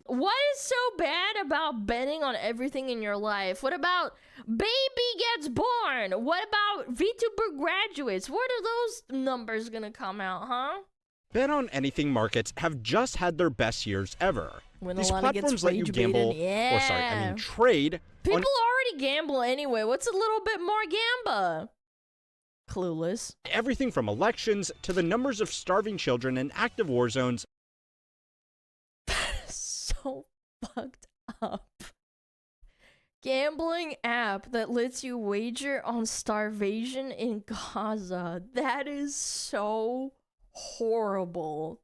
What is so bad about betting on everything in your life? What about baby gets born? What about VTuber graduates? What are those numbers gonna come out, huh? Bet on anything markets have just had their best years ever. When These platforms let you gamble, trade. People already gamble anyway. What's a little bit more gamba? Clueless. Everything from elections to the numbers of starving children in active war zones. So fucked up. Gambling app that lets you wager on starvation in Gaza. That is so horrible.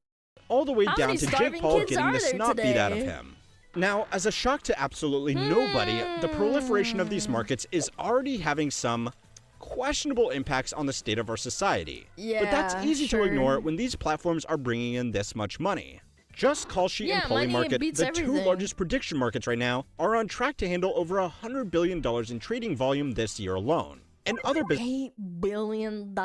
All the way down to Jake Paul getting the snot beat out of him. Now, as a shock to absolutely nobody, the proliferation of these markets is already having some questionable impacts on the state of our society. Yeah, but that's easy to ignore when these platforms are bringing in this much money. Just Call Sheet and Polymarket, the two largest prediction markets right now, are on track to handle over $100 billion in trading volume this year alone. And other $8 billion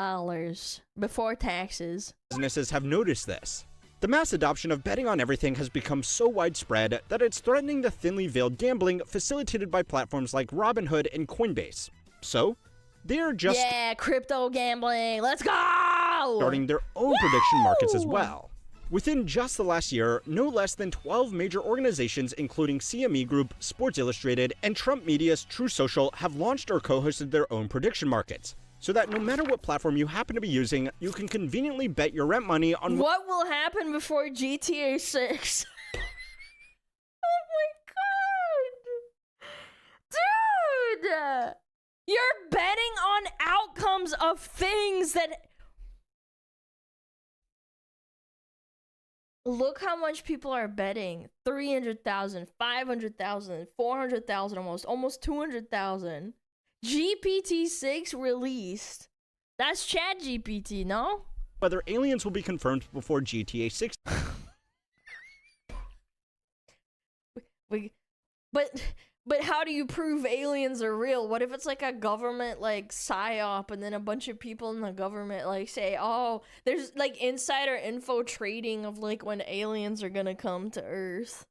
before taxes. Businesses have noticed this. The mass adoption of betting on everything has become so widespread that it's threatening the thinly veiled gambling facilitated by platforms like Robinhood and Coinbase. So, they're just crypto gambling. Let's go! Starting their own prediction markets as well. Within just the last year, no less than 12 major organizations including CME Group, Sports Illustrated, and Trump Media's True Social have launched or co-hosted their own prediction markets, so that no matter what platform you happen to be using, you can conveniently bet your rent money on what will happen before GTA 6. Oh my god! Dude! You're betting on outcomes of things that... Look how much people are betting. 300,000, 500,000, 400,000 almost 200,000. GPT-6 released. That's ChatGPT, no? Whether aliens will be confirmed before GTA 6. But how do you prove aliens are real? What if it's like a government like psyop and then a bunch of people in the government like say, oh, there's like insider info trading of like when aliens are gonna come to Earth.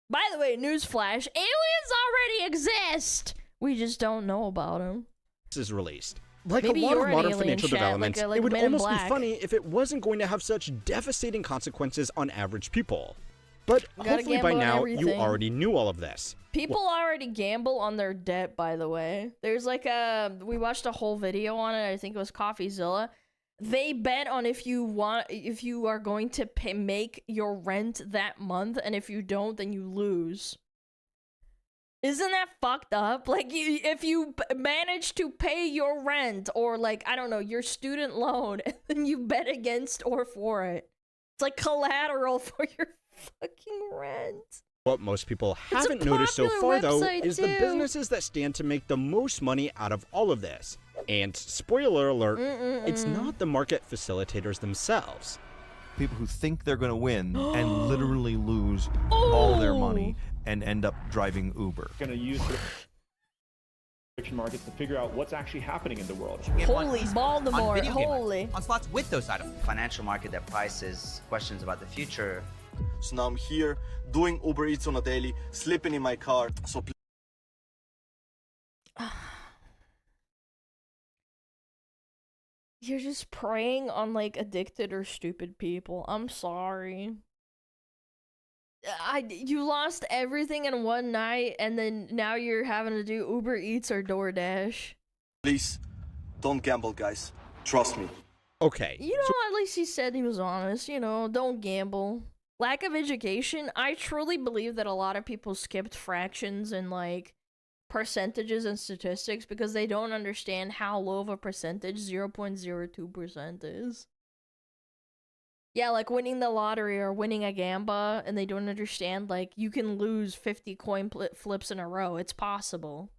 By the way, newsflash, aliens already exist! We just don't know about them. This is released. Like maybe a lot of modern financial developments, it would almost be funny if it wasn't going to have such devastating consequences on average people. But hopefully by now, you already knew all of this. People already gamble on their debt, by the way. There's like we watched a whole video on it. I think it was CoffeeZilla. They bet on if you are going to make your rent that month, and if you don't, then you lose. Isn't that fucked up? Like, if you manage to pay your rent, or like, I don't know, your student loan, and then you bet against or for it. It's like collateral for your fucking rent. What most people haven't noticed so far, though, is the businesses that stand to make the most money out of all of this. And spoiler alert, it's not the market facilitators themselves. People who think they're going to win and literally lose all their money and end up driving Uber. Going to use prediction markets to figure out what's actually happening in the world. Holy Baldur, holy. On slots with those items. Financial market that prices questions about the future. So now I'm here doing Uber Eats on a daily, sleeping in my car. So you're just preying on like addicted or stupid people. I'm sorry. You lost everything in one night, and then now you're having to do Uber Eats or DoorDash. Please, don't gamble, guys. Trust me. Okay. You know, at least he said he was honest. You know, don't gamble. Lack of education. I truly believe that a lot of people skipped fractions and like percentages and statistics because they don't understand how low of a percentage 0.02% is. Yeah, like winning the lottery or winning a gamba, and they don't understand like you can lose 50 coin flips in a row. It's possible.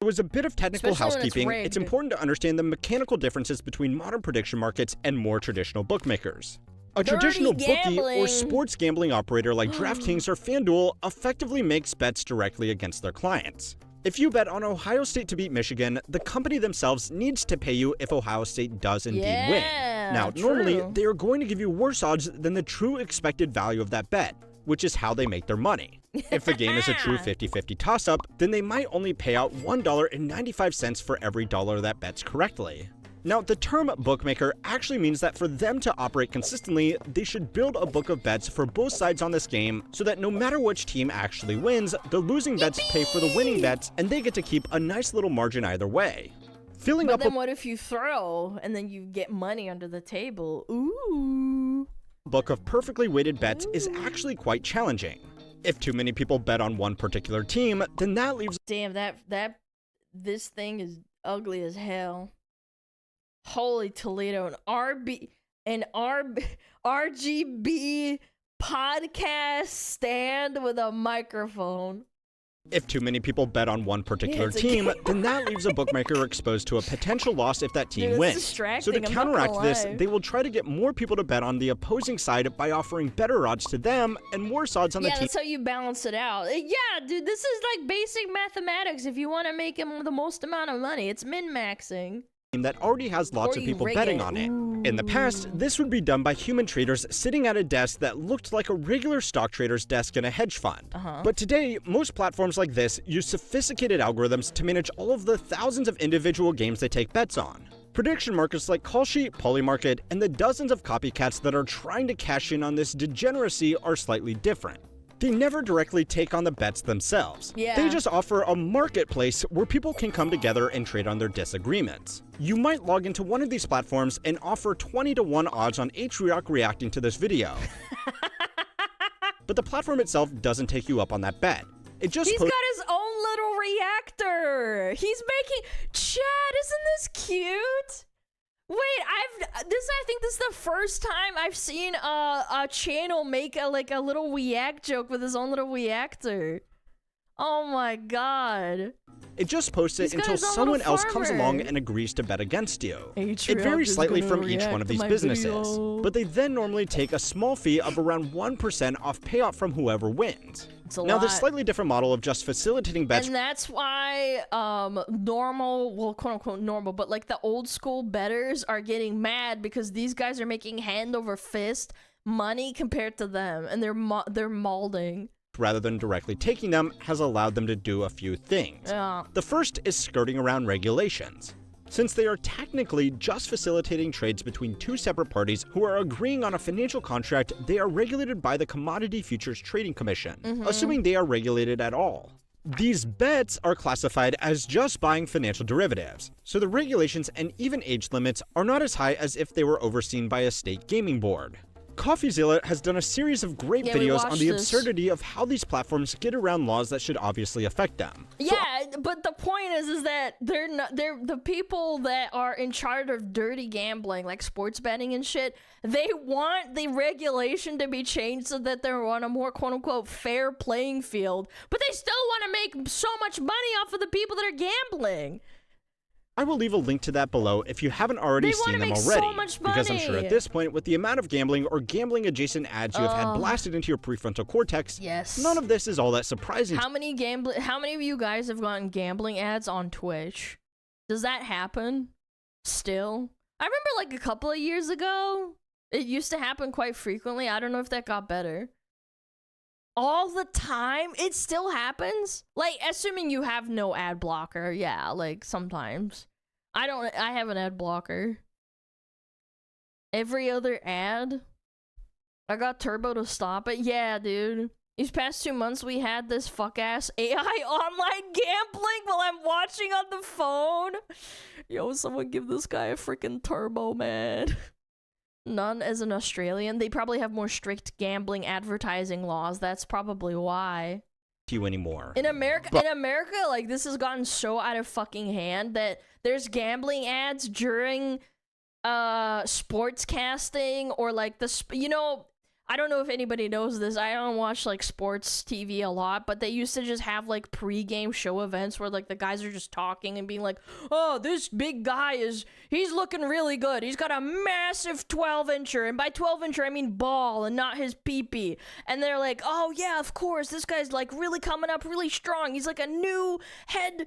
There was a bit of technical housekeeping. It's it's important to understand the mechanical differences between modern prediction markets and more traditional bookmakers. A traditional bookie or sports gambling operator like DraftKings or FanDuel effectively makes bets directly against their clients. If you bet on Ohio State to beat Michigan, the company themselves needs to pay you if Ohio State does indeed win. Now, normally, true. they are going to give you worse odds than the true expected value of that bet, which is how they make their money. If the game is a true 50-50 toss-up, then they might only pay out $1.95 for every dollar that bets correctly. Now, the term bookmaker actually means that for them to operate consistently, they should build a book of bets for both sides on this game so that no matter which team actually wins, the losing bets pay for the winning bets and they get to keep a nice little margin either way. Filling But up then a what if you throw and then you get money under the table? Ooh. book of perfectly weighted bets is actually quite challenging. If too many people bet on one particular team, then that leaves Damn, this thing is ugly as hell. Holy Toledo, an RGB podcast stand with a microphone. If too many people bet on one particular it's a team, game. then that leaves a bookmaker exposed to a potential loss if that team Dude, wins. it's So distracting, to I'm not counteract gonna this, lie. they will try to get more people to bet on the opposing side by offering better odds to them and worse odds on the Yeah, team that's how you balance it out. Yeah, dude, this is like basic mathematics. If you want to make him the most amount of money, it's min-maxing. that already has lots Or of you people rig betting it. on it. In the past, this would be done by human traders sitting at a desk that looked like a regular stock trader's desk in a hedge fund. But today, most platforms like this use sophisticated algorithms to manage all of the thousands of individual games they take bets on. Prediction markets like Callsheet, Polymarket, and the dozens of copycats that are trying to cash in on this degeneracy are slightly different. They never directly take on the bets themselves. Yeah. They just offer a marketplace where people can come together and trade on their disagreements. You might log into one of these platforms and offer 20-to-1 odds on H-React reacting to this video. But the platform itself doesn't take you up on that bet. It just He's got his own little reactor. He's making... Chad, isn't this cute? Wait, I think this is the first time I've seen a channel make a little react joke with his own little reactor. Oh my god. It just posts it He's got until his own someone little else comes farmer. along and agrees to bet against you. H-React It varies is slightly gonna from each one react of to these my businesses, video. but they then normally take a small fee of around 1% off payout from whoever wins. It's a Now, this lot. slightly different model of just facilitating bets And that's why normal, well, quote unquote normal, but like the old school bettors are getting mad because these guys are making hand over fist money compared to them, and they're mauling. rather than directly taking them has allowed them to do a few things. Yeah. The first is skirting around regulations. Since they are technically just facilitating trades between two separate parties who are agreeing on a financial contract, they are regulated by the Commodity Futures Trading Commission, assuming they are regulated at all. These bets are classified as just buying financial derivatives, so the regulations and even age limits are not as high as if they were overseen by a state gaming board. CoffeeZilla has done a series of great Yeah, we videos on watched the this. absurdity of how these platforms get around laws that should obviously affect them. Yeah, but the point is that they're the people that are in charge of dirty gambling, like sports betting and shit. They want the regulation to be changed so that they're on a more quote unquote fair playing field, but they still want to make so much money off of the people that are gambling. I will leave a link to that below if you haven't already They wanna seen them make so already, much because I'm sure money. at this point, with the amount of gambling or gambling adjacent ads you have had blasted into your prefrontal cortex, Yes. none of this is all that surprising. How many of you guys have gotten gambling ads on Twitch? Does that happen? Still? I remember like a couple of years ago, it used to happen quite frequently. I don't know if that got better. All the time? It still happens? Like, assuming you have no ad blocker. Yeah, like sometimes. I have an ad blocker. Every other ad? I got Turbo to stop it. Yeah, dude. These past 2 months, we had this fuck-ass AI online gambling while I'm watching on the phone. Yo, someone give this guy a freaking Turbo, man. None as an Australian. They probably have more strict gambling advertising laws. That's probably why. You anymore. In America, like, this has gotten so out of fucking hand that there's gambling ads during sports casting or like I don't know if anybody knows this. I don't watch like sports TV a lot, but they used to just have like pre-game show events where like the guys are just talking and being like, "Oh, this big guy he's looking really good. He's got a massive 12-incher, and by 12-incher I mean ball and not his pee-pee." And they're like, "Oh yeah, of course. This guy's like really coming up really strong. He's like a new head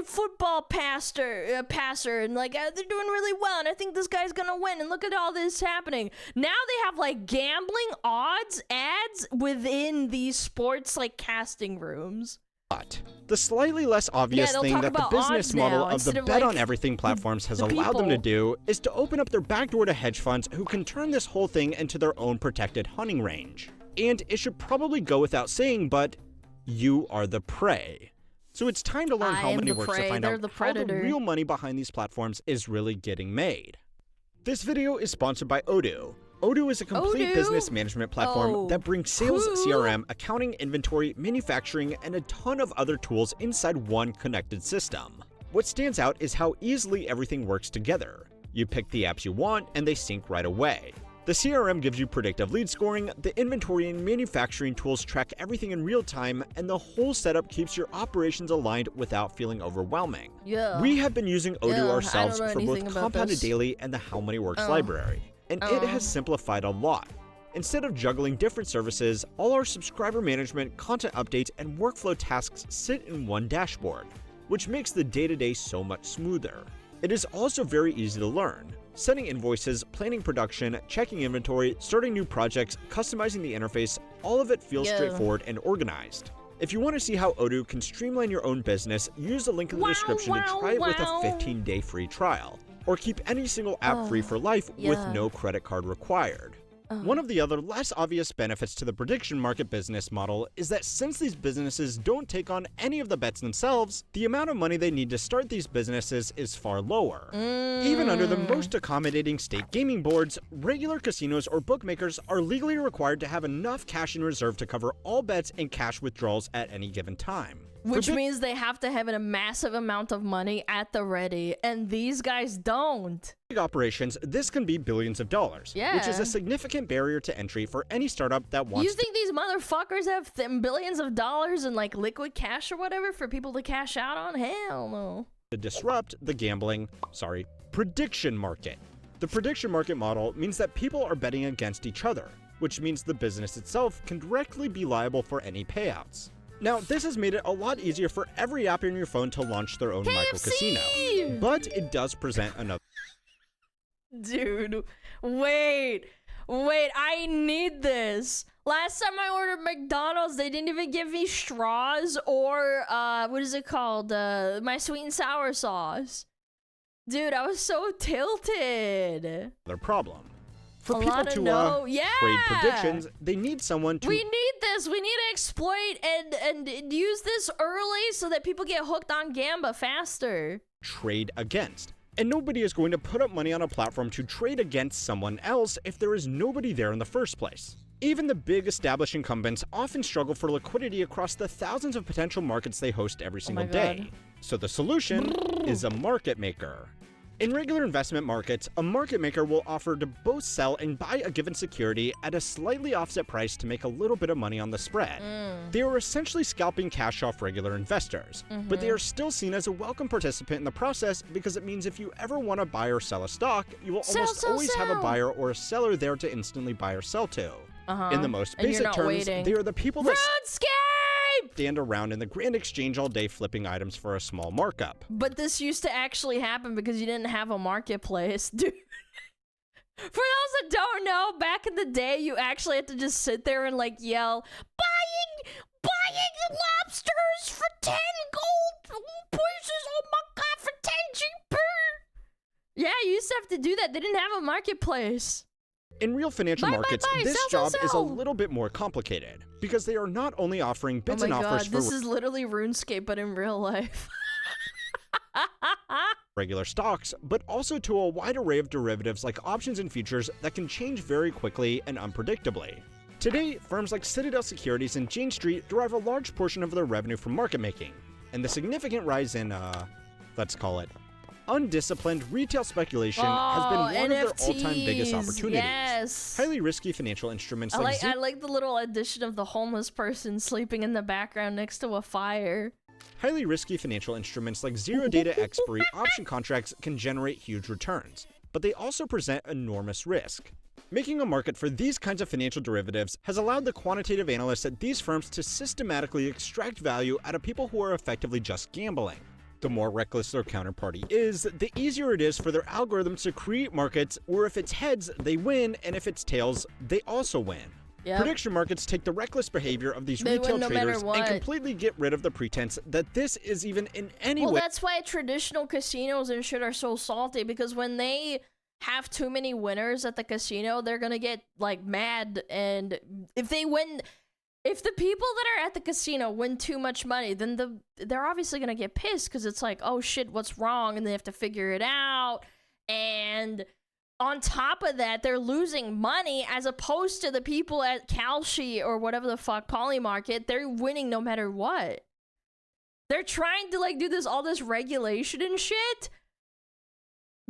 football passer, and like they're doing really well, and I think this guy's gonna win, and look at all this happening." Now they have like gambling odds ads within these sports like casting rooms. But the slightly less obvious they'll thing talk that the about business odds model now of the instead of, bet like, on everything platforms has the allowed them to people. do is to open up their back door to hedge funds who can turn this whole thing into their own protected hunting range. And it should probably go without saying, but you are the prey. So it's time to learn I how am money the works to prey, find they're out the how the predator. real money behind these platforms is really getting made. This video is sponsored by Odoo. Odoo is a complete Odoo? business management platform Oh, that brings sales, cool. CRM, accounting, inventory, manufacturing, and a ton of other tools inside one connected system. What stands out is how easily everything works together. You pick the apps you want, and they sync right away. The CRM gives you predictive lead scoring, the inventory and manufacturing tools track everything in real time, and the whole setup keeps your operations aligned without feeling overwhelming. Yeah. We have been using Odoo Yeah, I ourselves don't know for both anything about Compounded this. Daily and the How Money Works library, and it has simplified a lot. Instead of juggling different services, all our subscriber management, content updates, and workflow tasks sit in one dashboard, which makes the day-to-day so much smoother. It is also very easy to learn. Setting invoices, planning production, checking inventory, starting new projects, customizing the interface, all of it feels Yeah. straightforward and organized. If you want to see how Odoo can streamline your own business, use the link in the description to try it with a 15-day free trial, or keep any single app free for life with yeah. no credit card required. One of the other less obvious benefits to the prediction market business model is that since these businesses don't take on any of the bets themselves, the amount of money they need to start these businesses is far lower. Even under the most accommodating state gaming boards, regular casinos or bookmakers are legally required to have enough cash in reserve to cover all bets and cash withdrawals at any given time. Which means they have to have a massive amount of money at the ready, and these guys don't. Big operations, this can be billions of dollars, which is Yeah. a significant barrier to entry for any startup that wants You think these motherfuckers have billions of dollars in like liquid cash or whatever for people to cash out on? Hell no. to disrupt the prediction market. The prediction market model means that people are betting against each other, which means the business itself can directly be liable for any payouts. Now, this has made it a lot easier for every app on your phone to launch their own micro casino, but it does present another. Dude, wait, I need this. Last time I ordered McDonald's, they didn't even give me straws or, what is it called? My sweet and sour sauce. Dude, I was so tilted. Problem. For A people lot of to yeah. trade predictions, they need someone to We need this. We need to exploit and use this early so that people get hooked on Gamba faster. trade against. And nobody is going to put up money on a platform to trade against someone else if there is nobody there in the first place. Even the big established incumbents often struggle for liquidity across the thousands of potential markets they host every single day. So the solution is a market maker. In regular investment markets, a market maker will offer to both sell and buy a given security at a slightly offset price to make a little bit of money on the spread. They are essentially scalping cash off regular investors, but they are still seen as a welcome participant in the process because it means if you ever want to buy or sell a stock, you will almost always have a buyer or a seller there to instantly buy or sell to. In the most And you're basic not terms, waiting. they are the people that RuneScape! stand around in the grand exchange all day flipping items for a small markup. But this used to actually happen because you didn't have a marketplace, dude. For those that don't know, back in the day, you actually had to just sit there and like yell, buying lobsters for 10 gold pieces, oh my god, for 10 GP. Yeah, you used to have to do that. They didn't have a marketplace. In real financial markets, this sell, job is a sell. little bit more complicated because they are not only offering Oh bids my and god, offers for this is literally RuneScape, but in real life. regular stocks, but also to a wide array of derivatives like options and futures that can change very quickly and unpredictably. Today, firms like Citadel Securities and Jane Street derive a large portion of their revenue from market making, and the significant rise in, let's call it, undisciplined retail speculation has been one of their all-time biggest NFTs, opportunities. yes. Highly risky financial instruments I like like the little addition of the homeless person sleeping in the background next to a fire. Highly risky financial instruments like zero-data expiry option contracts can generate huge returns, but they also present enormous risk. Making a market for these kinds of financial derivatives has allowed the quantitative analysts at these firms to systematically extract value out of people who are effectively just gambling. The more reckless their counterparty is, the easier it is for their algorithms to create markets where if it's heads, they win, and if it's tails, they also win. Yep. Prediction markets take the reckless behavior of these They retail win no matter traders and what. completely get rid of the pretense that this is even in any Well, way. that's why traditional casinos and shit are so salty, because when they have too many winners at the casino, they're gonna get like mad, and if the people that are at the casino win too much money, then they're obviously gonna get pissed, because it's like, oh shit, what's wrong, and they have to figure it out. And on top of that, they're losing money, as opposed to the people at Kalshi or whatever the fuck, Polymarket. They're winning no matter what. They're trying to like do all this regulation and shit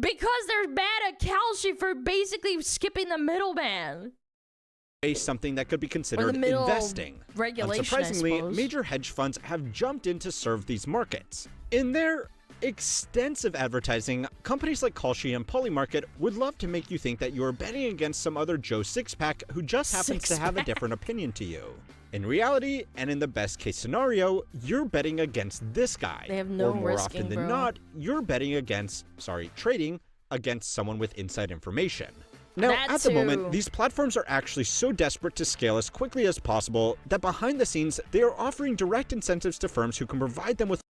because they're mad at Kalshi for basically skipping the middleman. Something that could be considered middle investing. regulation, I Unsurprisingly, suppose. major hedge funds have jumped in to serve these markets. In their extensive advertising, companies like Kalshi and Polymarket would love to make you think that you're betting against some other Joe Sixpack who just happens to have a different opinion to you. In reality, and in the best case scenario, you're betting against this guy. They have no or more risking, often than bro. not, you're betting against, trading against someone with inside information. Now, That at the too. moment, these platforms are actually so desperate to scale as quickly as possible that behind the scenes, they are offering direct incentives to firms who can provide them with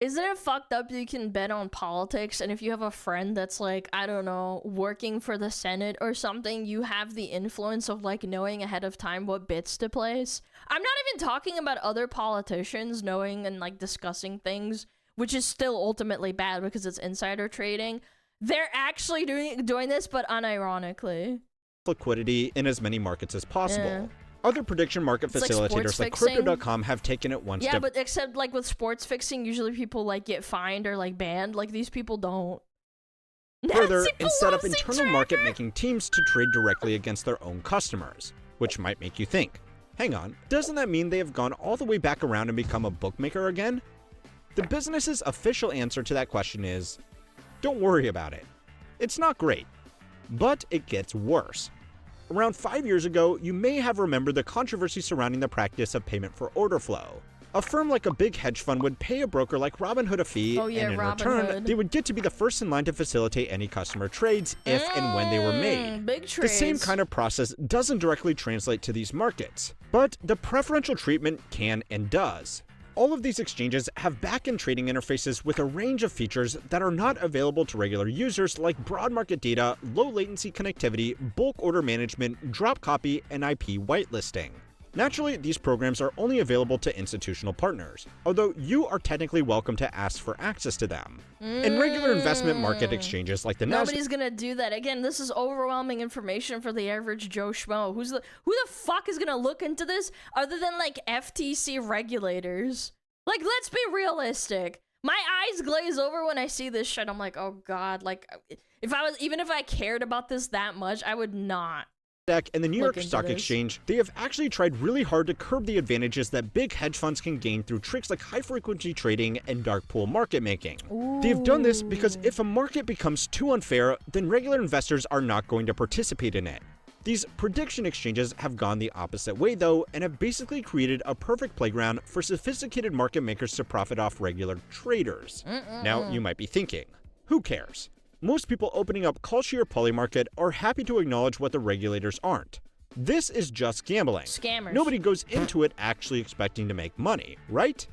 Isn't it fucked up you can bet on politics, and if you have a friend that's like, I don't know, working for the Senate or something, you have the influence of like knowing ahead of time what bits to place? I'm not even talking about other politicians knowing and like discussing things, which is still ultimately bad because it's insider trading. They're actually doing this, but unironically. liquidity in as many markets as possible. Yeah. Other prediction market It's like facilitators sports like fixing. Crypto.com have taken it one Yeah, step but except like with sports fixing, usually people like get fined or like banned. Like these people don't. further Nancy and set up Pelosi internal tracker! market making teams to trade directly against their own customers, which might make you think, hang on, doesn't that mean they have gone all the way back around and become a bookmaker again? The business's official answer to that question is, don't worry about it. It's not great, but it gets worse. Around 5 years ago, you may have remembered the controversy surrounding the practice of payment for order flow. A firm like a big hedge fund would pay a broker like Robinhood a fee, Oh, yeah, and in return, Robinhood. they would get to be the first in line to facilitate any customer trades if and when they were made. Big The same trades. kind of process doesn't directly translate to these markets, but the preferential treatment can and does. All of these exchanges have back-end trading interfaces with a range of features that are not available to regular users, like broad market data, low latency connectivity, bulk order management, drop copy, and IP whitelisting. Naturally, these programs are only available to institutional partners, although you are technically welcome to ask for access to them. In regular investment market exchanges like the Nasdaq, Nobody's gonna do that. Again, this is overwhelming information for the average Joe Schmo. Who the fuck is gonna look into this other than like FTC regulators? Like, let's be realistic. My eyes glaze over when I see this shit. I'm like, oh god. Like, if I cared about this that much, I would not. and the New York into Stock this. Exchange, they have actually tried really hard to curb the advantages that big hedge funds can gain through tricks like high-frequency trading and dark pool market making. They've done this because if a market becomes too unfair, then regular investors are not going to participate in it. These prediction exchanges have gone the opposite way though, and have basically created a perfect playground for sophisticated market makers to profit off regular traders. Now, you might be thinking, who cares? Most people opening up Kalshi or Polymarket are happy to acknowledge what the regulators aren't. This is just gambling. Scammers. Nobody goes into it actually expecting to make money, right?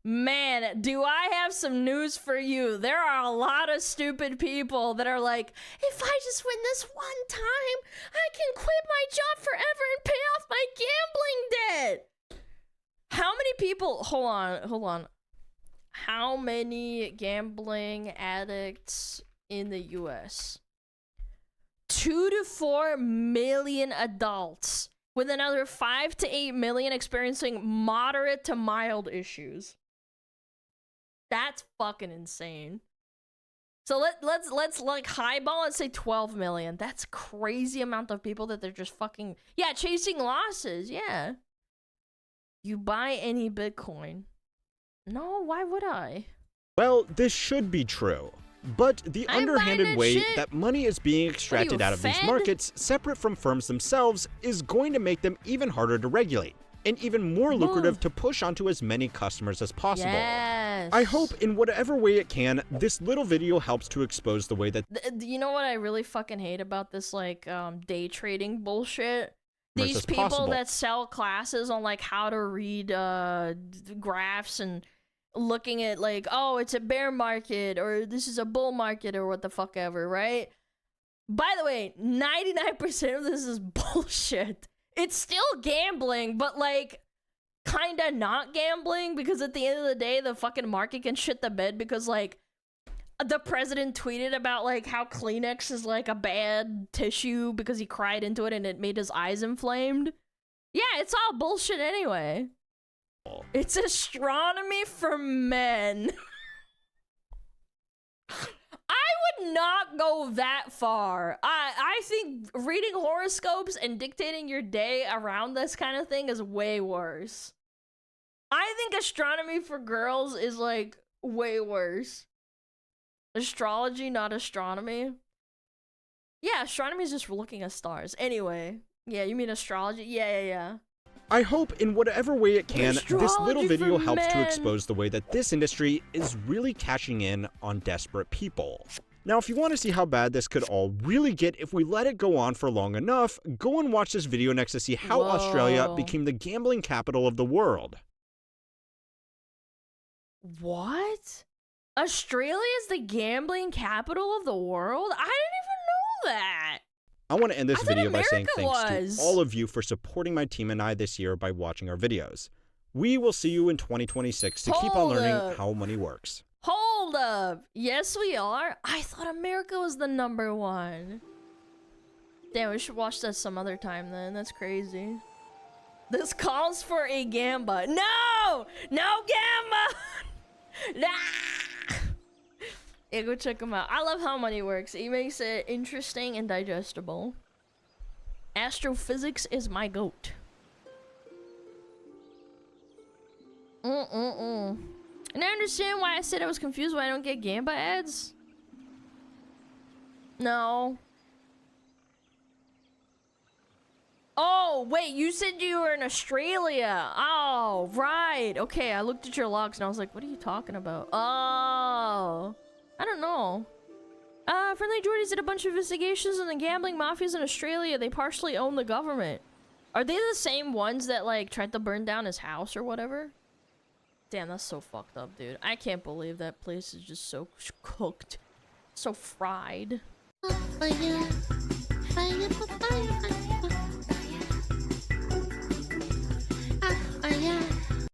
Man, do I have some news for you. There are a lot of stupid people that are like, if I just win this one time, I can quit my job forever and pay off my gambling debt. How many people, hold on. How many gambling addicts in the US? 2 to 4 million adults, with another 5 to 8 million experiencing moderate to mild issues. That's fucking insane. So let's like highball and say 12 million. That's crazy amount of people that they're just fucking chasing losses. Yeah. You buy any Bitcoin? No, why would I? Well, this should be true. But the I'm buying underhanded that way shit. that money is being extracted out of these Fed? markets, separate from firms themselves, is going to make them even harder to regulate, and even more lucrative to push onto as many customers as possible. Yes. I hope in whatever way it can, this little video helps to expose the way that You know what I really fucking hate about this, like, day trading bullshit? These is people possible. that sell classes on, like, how to read, graphs and looking at, like, oh, it's a bear market, or this is a bull market, or what the fuck ever, right? By the way, 99% of this is bullshit. It's still gambling, but, like, kinda not gambling, because at the end of the day, the fucking market can shit the bed because, like, the president tweeted about, like, how Kleenex is, like, a bad tissue because he cried into it and it made his eyes inflamed. Yeah, it's all bullshit anyway. It's astronomy for men. I would not go that far. I think reading horoscopes and dictating your day around this kind of thing is way worse. I think astronomy for girls is, like, way worse. Astrology, not astronomy. Yeah, astronomy is just looking at stars. Anyway, yeah, you mean astrology? Yeah. I hope in whatever way it can, this little Astrology video for helps to men. expose the way that this industry is really cashing in on desperate people. Now, if you want to see how bad this could all really get if we let it go on for long enough, go and watch this video next to see how Australia Whoa. became the gambling capital of the world. What? Australia is the gambling capital of the world? I didn't even know that. I want to end this I thought video by saying America thanks was. to all of you for supporting my team and I this year by watching our videos. We will see you in 2026 to keep on Hold learning up. how money works. Hold up. Yes, we are. I thought America was the #1. Damn, we should watch that some other time then. That's crazy. This calls for a gamba. No! No gamba! Nah! Yeah, go check him out. I love how money works. He makes it interesting and digestible. Astrophysics is my goat. And I understand why I said I was confused why I don't get Gamba ads. No. Oh, wait, you said you were in Australia. Oh, right. Okay, I looked at your logs and I was like, what are you talking about? Oh, I don't know. Friendly Jordies did a bunch of investigations on the gambling mafias in Australia. They partially own the government. Are they the same ones that, like, tried to burn down his house or whatever? Damn, that's so fucked up, dude. I can't believe that place is just so cooked. So fried.